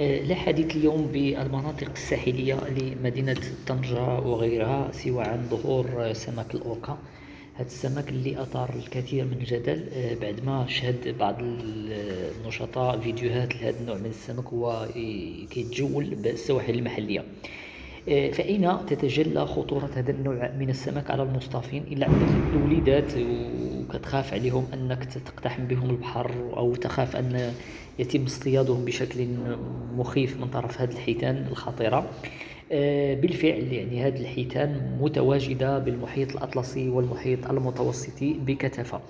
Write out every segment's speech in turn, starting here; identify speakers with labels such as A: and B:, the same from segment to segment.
A: لا حديث اليوم بالمناطق الساحلية لمدينة طنجة وغيرها سوى عن ظهور سمك الأوركا. هذا السمك اللي أثار الكثير من الجدل بعد ما شهد بعض النشطاء فيديوهات لهذا النوع من السمك وهو كيتجول بالسواحل المحلية. فأين تتجلى خطورة هذا النوع من السمك على المصطادين؟ إلا عندك الوليدات وكتخاف عليهم أنك تقتحم بهم البحر، أو تخاف أن يتم اصطيادهم بشكل مخيف من طرف هذه الحيتان الخطيرة. بالفعل يعني هذه الحيتان متواجدة بالمحيط الأطلسي والمحيط المتوسطي بكثافة.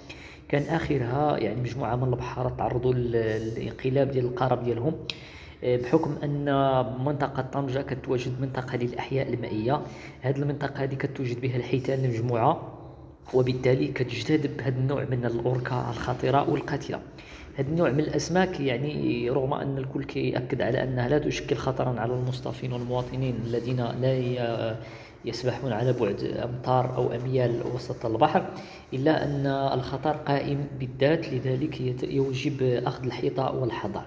A: كان آخرها يعني مجموعة من البحارة تعرضوا للانقلاب ديال القارب ديالهم، بحكم أن منطقة طنجة كتواجد منطقة للأحياء المائية. هذه المنطقة هذه كتوجد بها الحيتان المجموعة، وبالتالي كتجتذب هذا النوع من الأوركا الخطيرة والقاتلة. هذا النوع من الأسماك يعني رغم أن الكل كيأكد على أنها لا تشكل خطرا على المصطادين والمواطنين الذين لا يسبحون على بعد أمتار أو أميال وسط البحر، إلا أن الخطر قائم بالذات، لذلك يجب أخذ الحيطة والحذر.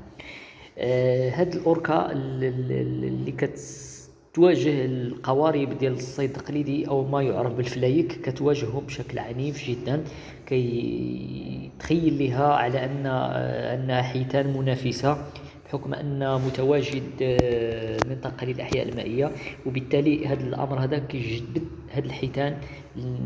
A: هاد الأوركا اللي كتواجه القوارب ديال الصيد التقليدي أو ما يعرف بالفلايك، كتواجههم بشكل عنيف جدا، كيتخيل لها على أنها حيتان منافسة، بحكم أن متواجد منطقة للأحياء المائية، وبالتالي هذا الأمر هذا كيجذب هذه الحيتان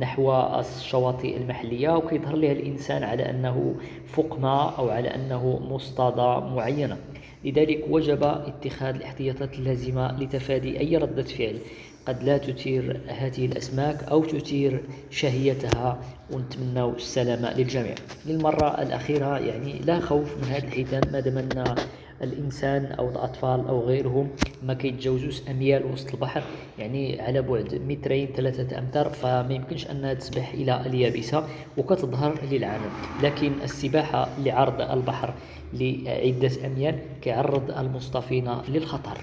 A: نحو الشواطئ المحلية، وكيظهر لها الإنسان على أنه فوق ما أو على أنه مصطادة معينة. لذلك وجب اتخاذ الاحتياطات اللازمة لتفادي أي ردة فعل قد لا تثير هذه الأسماك أو تثير شهيتها، ونتمنى السلامة للجميع. للمرة الأخيرة يعني لا خوف من هذه الحيتان ما دام أن الإنسان أو الأطفال أو غيرهم ما كيتجاوزوش أميال وسط البحر، يعني على بعد مترين 3 أمتار، فما يمكنش أنها تسبح إلى اليابسة وكتظهر للعالم. لكن السباحة لعرض البحر لعدة أميال كيعرض المصطادين للخطر.